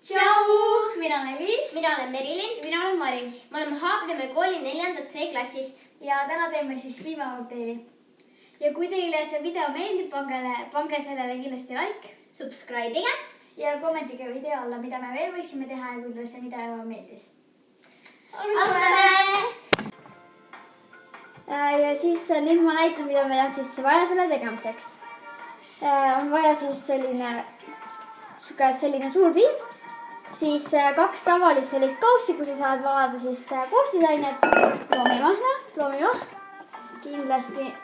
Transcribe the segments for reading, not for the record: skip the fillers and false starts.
Tšau, mina olen Liis. Mina olen Merilin. Mina olen Mari. Me oleme Haabrimäe kooli 4. C-klassist. Ja täna teeme siis piimakokteili. Ja kui teile see video meeldib, pange sellele kindlasti like. Subscribe'ige. Ja kommentige video alla, mida me veel võiksime teha ja kuidas see video meeldis. Alustame! Ja siis nüüd ma näitan, mida meil on siis vaja selle tegemiseks. On vaja siis selline suur piim. Siis 2 tavalist sellist kaussi, kus sa saad valada siis koostisainet, loomimahl, kindlasti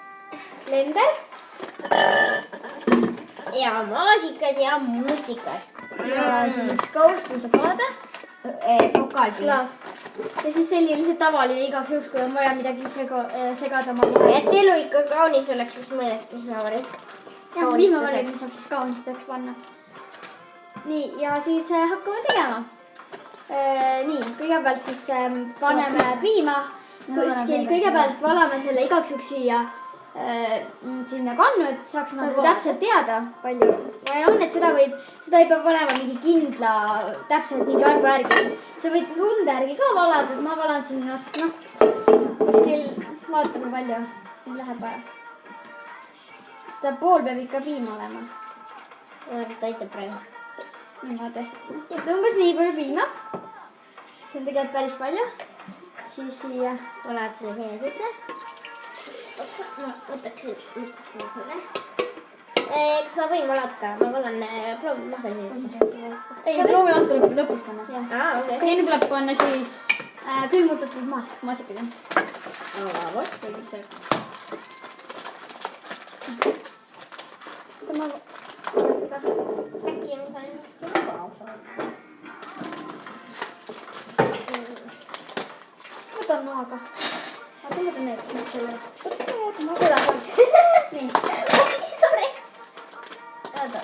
blender Ja maasikad ja mustikad. ja siis üks kauss, kui saab valada, Pokaalpiim. klaas. Ja siis selline lihtsalt tavaline igaks juhuks, kui on vaja midagi segada oma piima. Et elu ikka kaunis oleks, siis mõned piimavarid. Jah, piimavarid saab siis kaunistuseks panna. Nii, ja siis hakkame tegema. Nii, kõigepealt siis paneme piima kuskil, kõigepealt valame selle igaks juhuks siia sinna kannu, et saaks nagu täpselt teada, palju vaja on, et seda ei pea panema mingi kindla, täpselt mingi arvu järgi. Sa võid tunde järgi ka valada, et ma valan sinna, kuskil, vaatame palju, läheb vaja. Ta pool peab ikka piima olema. Ta aitab praegu. Niimoodi. Umbes nii palju piima. See on tegelikult päris palju. Siis siia Valad selle hea sisse. Ma võtaksin selle. Kas ma võin valata? Ma valan proovimahla siis. ei, proovi anda lõpus panna. Okay. Enne tuleb panna siis külmutatud maasikad. Vot, see on see. Ma seda. Äkki ma sain Võtan maaga. Ma tegelikult on need selle. Ma seda saan. Nii. Sorry. Oota.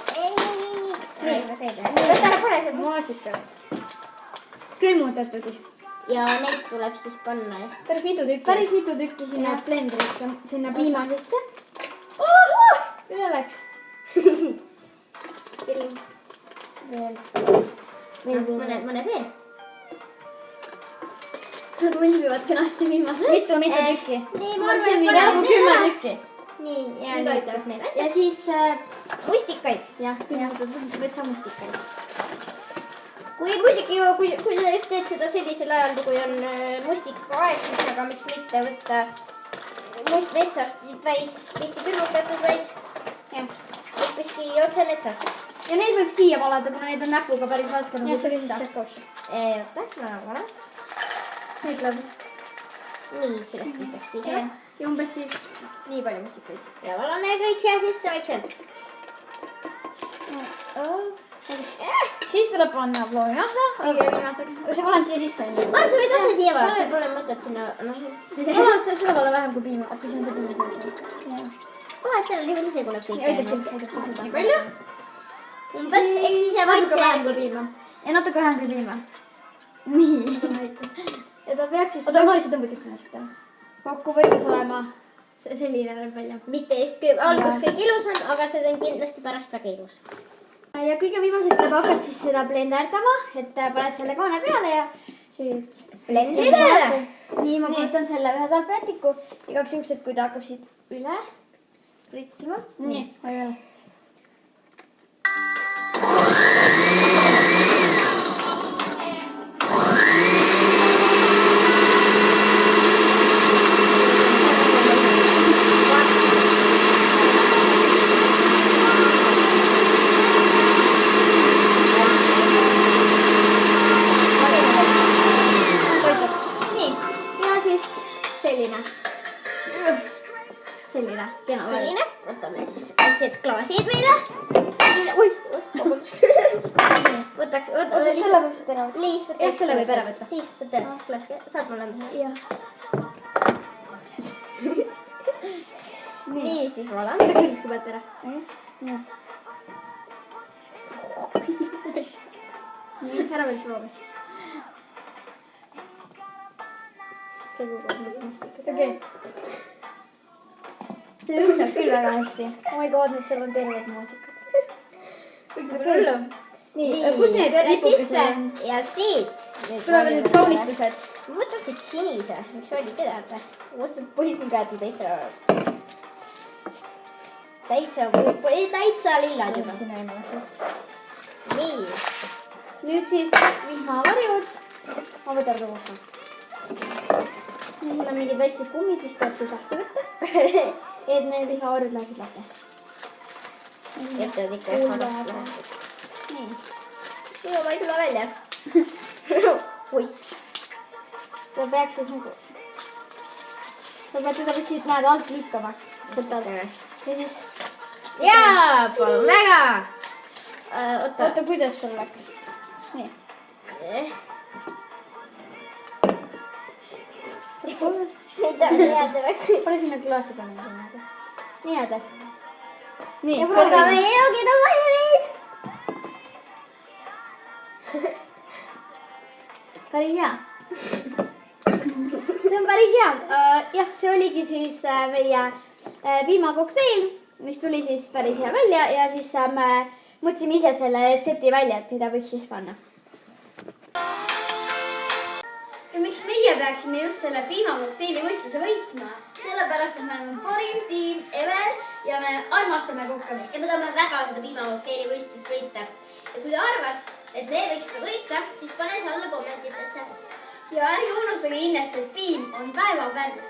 Nii, ma seedan. Võta ära pane see Maasikad. Külmutatud. ja neid tuleb siis panna. Päris mitu tükki sinna blendrisse, sinna piima sisse. Üle läks. Mõned veel. Nad ulbivad kenasti viimasest. Mitu tükki? Nii, ma arvan, et paneme 10 tükki. Nii, ja nüüd siis need. Ja siis Mustikaid. jah, võtsa mustikaid. Kui sa just teed seda sellisel ajal, kui on mustikaaeg, siis aga miks mitte võtta metsast päis, mitte külmutatud, vaid hoopiski otse metsast. Ja neid võib siia valada, kuna neid on näpuga päris raske. Ja see oli siis see kauss. Oota, ma valan. Neid tuleb. Nii, sellest võtaks piisava. Ja umbes siis nii palju mustikaid. Ja valame kõik siia sisse vaikselt. Siis tuleb panna loomimahla kõige viimaseks. Sa valad siia sisse. Ma arvan, sa võid otse siia valada, sul pole mõtet sinna. Valad seda valada vähem kui piima, kui see on see piima. Vahet seal niimoodi seguneb kõik. Nii palju. Umbes, eks ise vaikse järgi. Ja natuke vähem kui piima. Nii. Ja ta peaks siis... Oota, Maris, sa tõmbad ükna seda. Kokku võttes olema selline näeb välja. Mitte just algus kõik ilusam, aga see on kindlasti pärast väga ilus. Ja kõige viimaseks peab hakkad siis seda blenderdama, et paned selle kaane peale ja nüüd... Blenderdada! Nii, ma võtan selle ühe salvrätiku. Igaks juhuks, et kui ta hakkab siit üle pritsima. Nii, hoia. Selline. Võtame siis sellised klaasid meile. Võtaks, selle võib seda ära võtta. Liis, võta. Jah, selle võib ära võtta. Liis, võta. Klaas, saad mulle anda? Jah. Nii, siis valan. Võta külski pealt ära. Nii, ära veel proovi. Okei. See õnneb küll väga hästi. Oh my god, mis seal on terved maasikad. hullu. nii, kus need lipukesed on? Ja siit. Tulevad need kaunistused. Ma võtan siit sinise, mis oli teada. Musta põhimõtteliselt käed täitsa lillad juba. Nii. Nüüd siis vihmavarjud. Ma võtan roosas. Siin on mingid väiksed kummid, mis tuleb siis lahti võtta. Et need vihmavarjud läheksid lahti. Jätavad ikka väga. Nii. Minu ma ei tule välja. Oi. Ta peaks siis nagu... Sa pead teda vist siit näed alt lükkama. Võtad. Ja siis... Jaa, palun väga. Oota, kuidas sul läks? Nii. Mida on jääda väga. Pane sinna klaasi panna. Nii jääda. Nii, Aga meie joogid on valmis. päris hea. See on päris hea. Jah, see oligi siis meie piimakokteil, mis tuli siis päris hea välja ja siis me mõtlesime ise selle retsepti välja, et mida võiks siis panna. Ja miks meie peaksime just selle piimakokteili võistluse võitma? Sellepärast, et me oleme parim tiim ever ja me armastame kokkamist. Ja me tahame väga seda piimakokteili võistlust võita. Ja kui te arvad, et me võiks seda võita, siis pane see alla kommentitesse. Ja ärge unustage kindlasti, et piim on päevapärl.